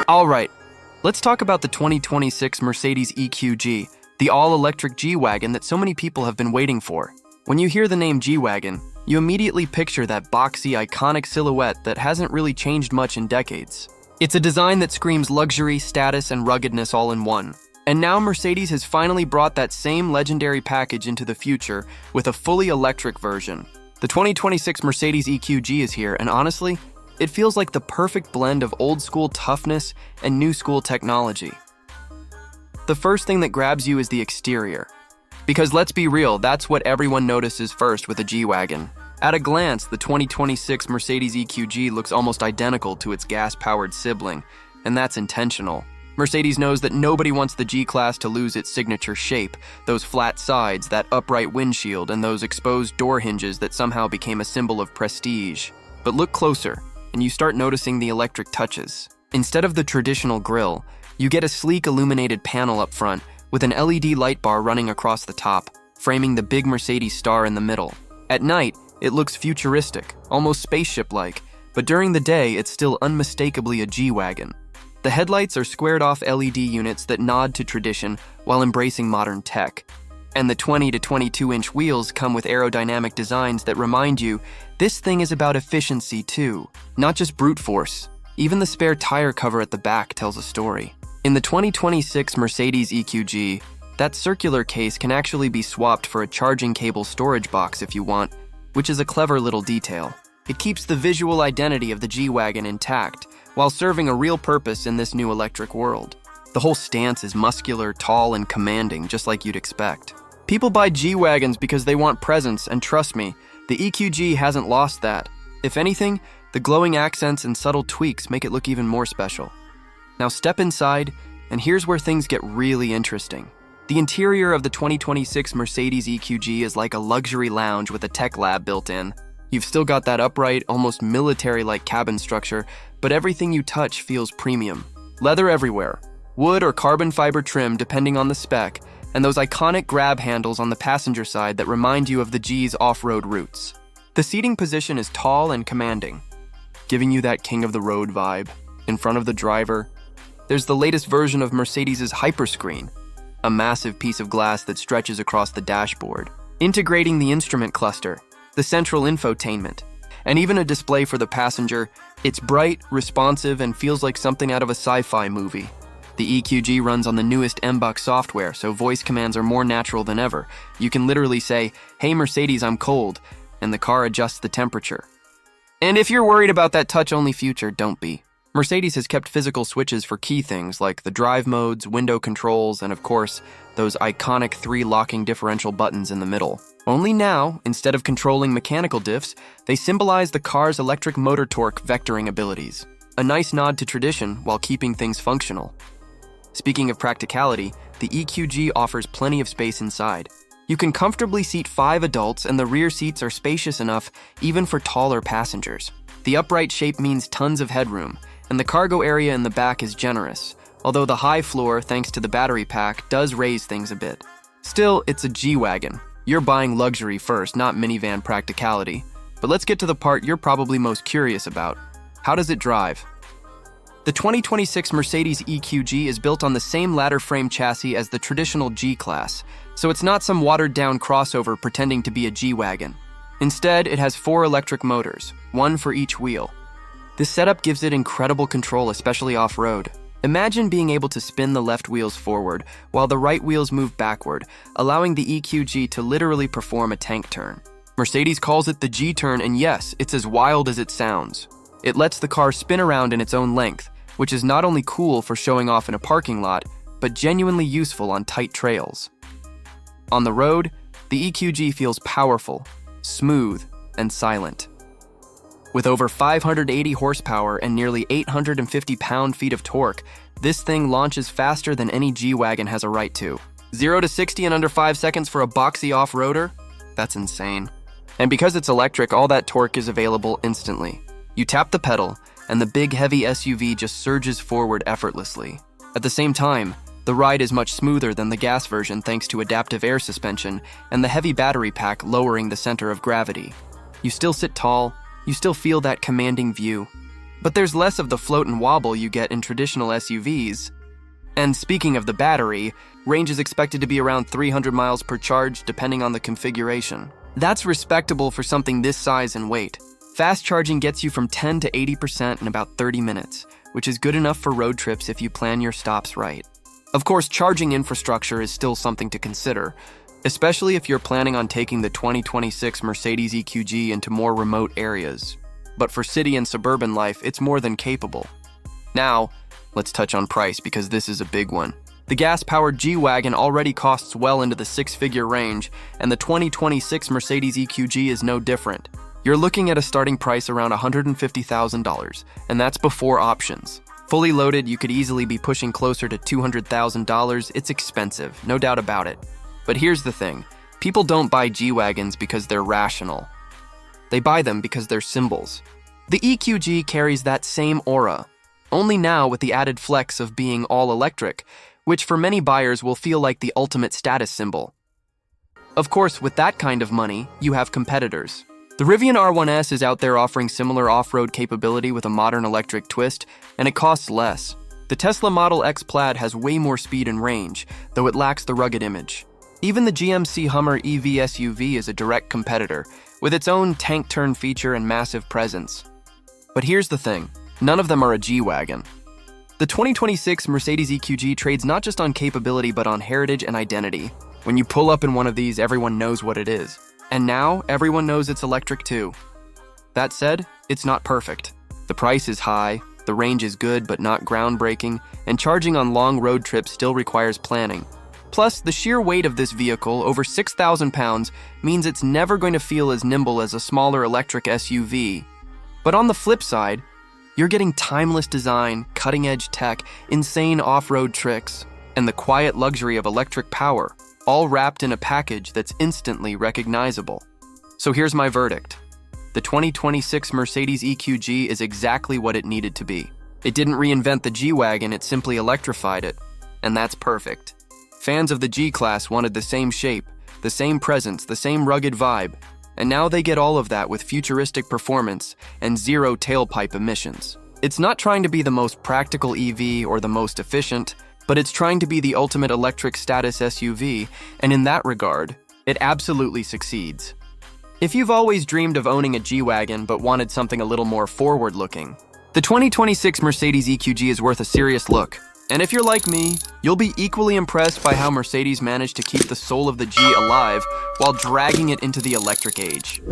Alright, let's talk about the 2026 Mercedes EQG, the all-electric G-Wagon that so many people have been waiting for. When you hear the name G-Wagon, you immediately picture that boxy, iconic silhouette that hasn't really changed much in decades. It's a design that screams luxury, status, and ruggedness all in one. And now Mercedes has finally brought that same legendary package into the future with a fully electric version. The 2026 Mercedes EQG is here, and honestly, it feels like the perfect blend of old-school toughness and new-school technology. The first thing that grabs you is the exterior. Because let's be real, that's what everyone notices first with a G-Wagon. At a glance, the 2026 Mercedes EQG looks almost identical to its gas-powered sibling, and that's intentional. Mercedes knows that nobody wants the G-Class to lose its signature shape, those flat sides, that upright windshield, and those exposed door hinges that somehow became a symbol of prestige. But look closer, and you start noticing the electric touches. Instead of the traditional grille, you get a sleek illuminated panel up front with an LED light bar running across the top, framing the big Mercedes star in the middle. At night, it looks futuristic, almost spaceship-like, but during the day, it's still unmistakably a G-Wagon. The headlights are squared-off LED units that nod to tradition while embracing modern tech. And the 20 to 22-inch wheels come with aerodynamic designs that remind you this thing is about efficiency too, not just brute force. Even the spare tire cover at the back tells a story. In the 2026 Mercedes EQG, that circular case can actually be swapped for a charging cable storage box if you want, which is a clever little detail. It keeps the visual identity of the G-Wagon intact, while serving a real purpose in this new electric world. The whole stance is muscular, tall, and commanding, just like you'd expect. People buy G-Wagons because they want presence, and trust me, the EQG hasn't lost that. If anything, the glowing accents and subtle tweaks make it look even more special. Now step inside, and here's where things get really interesting. The interior of the 2026 Mercedes EQG is like a luxury lounge with a tech lab built in. You've still got that upright, almost military-like cabin structure, but everything you touch feels premium. Leather everywhere, wood or carbon fiber trim depending on the spec, and those iconic grab handles on the passenger side that remind you of the G's off-road roots. The seating position is tall and commanding, giving you that king-of-the-road vibe. In front of the driver, there's the latest version of Mercedes' Hyperscreen, a massive piece of glass that stretches across the dashboard, integrating the instrument cluster, the central infotainment, and even a display for the passenger. It's bright, responsive, and feels like something out of a sci-fi movie. The EQG runs on the newest MBUX software, so voice commands are more natural than ever. You can literally say, "Hey Mercedes, I'm cold," and the car adjusts the temperature. And if you're worried about that touch-only future, don't be. Mercedes has kept physical switches for key things like the drive modes, window controls, and of course, those iconic 3 locking differential buttons in the middle. Only now, instead of controlling mechanical diffs, they symbolize the car's electric motor torque vectoring abilities. A nice nod to tradition while keeping things functional. Speaking of practicality, the EQG offers plenty of space inside. You can comfortably seat 5 adults, and the rear seats are spacious enough even for taller passengers. The upright shape means tons of headroom, and the cargo area in the back is generous, although the high floor, thanks to the battery pack, does raise things a bit. Still, it's a G-Wagon. You're buying luxury first, not minivan practicality. But let's get to the part you're probably most curious about. How does it drive? The 2026 Mercedes EQG is built on the same ladder frame chassis as the traditional G-Class, so it's not some watered-down crossover pretending to be a G-Wagon. Instead, it has 4 electric motors, 1 for each wheel. This setup gives it incredible control, especially off-road. Imagine being able to spin the left wheels forward while the right wheels move backward, allowing the EQG to literally perform a tank turn. Mercedes calls it the G-turn, and yes, it's as wild as it sounds. It lets the car spin around in its own length, which is not only cool for showing off in a parking lot, but genuinely useful on tight trails. On the road, the EQG feels powerful, smooth, and silent. With over 580 horsepower and nearly 850 pound-feet of torque, this thing launches faster than any G-Wagon has a right to. 0 to 60 in under 5 seconds for a boxy off-roader? That's insane. And because it's electric, all that torque is available instantly. You tap the pedal, and the big heavy SUV just surges forward effortlessly. At the same time, the ride is much smoother than the gas version thanks to adaptive air suspension and the heavy battery pack lowering the center of gravity. You still sit tall, you still feel that commanding view. but there's less of the float and wobble you get in traditional SUVs. And speaking of the battery, range is expected to be around 300 miles per charge depending on the configuration. That's respectable for something this size and weight. Fast charging gets you from 10 to 80% in about 30 minutes, which is good enough for road trips if you plan your stops right. Of course, charging infrastructure is still something to consider, especially if you're planning on taking the 2026 Mercedes EQG into more remote areas. But for city and suburban life, it's more than capable. Now, let's touch on price because this is a big one. The gas-powered G-Wagon already costs well into the six-figure range, and the 2026 Mercedes EQG is no different. You're looking at a starting price around $150,000, and that's before options. Fully loaded, you could easily be pushing closer to $200,000. It's expensive, no doubt about it. But here's the thing. People don't buy G-Wagons because they're rational. They buy them because they're symbols. The EQG carries that same aura, only now with the added flex of being all-electric, which for many buyers will feel like the ultimate status symbol. Of course, with that kind of money, you have competitors. The Rivian R1S is out there offering similar off-road capability with a modern electric twist, and it costs less. The Tesla Model X Plaid has way more speed and range, though it lacks the rugged image. Even the GMC Hummer EV SUV is a direct competitor, with its own tank turn feature and massive presence. But here's the thing, none of them are a G-Wagon. The 2026 Mercedes EQG trades not just on capability but on heritage and identity. When you pull up in one of these, everyone knows what it is. And now, everyone knows it's electric too. That said, it's not perfect. The price is high, the range is good but not groundbreaking, and charging on long road trips still requires planning. Plus, the sheer weight of this vehicle, over 6,000 pounds, means it's never going to feel as nimble as a smaller electric SUV. But on the flip side, you're getting timeless design, cutting-edge tech, insane off-road tricks, and the quiet luxury of electric power, all wrapped in a package that's instantly recognizable. So here's my verdict. The 2026 Mercedes EQG is exactly what it needed to be. It didn't reinvent the G-Wagon, it simply electrified it. And that's perfect. Fans of the G-Class wanted the same shape, the same presence, the same rugged vibe, and now they get all of that with futuristic performance and zero tailpipe emissions. It's not trying to be the most practical EV or the most efficient, but it's trying to be the ultimate electric status SUV, and in that regard, it absolutely succeeds. If you've always dreamed of owning a G-Wagon but wanted something a little more forward-looking, the 2026 Mercedes EQG is worth a serious look. And if you're like me, you'll be equally impressed by how Mercedes managed to keep the soul of the G alive while dragging it into the electric age.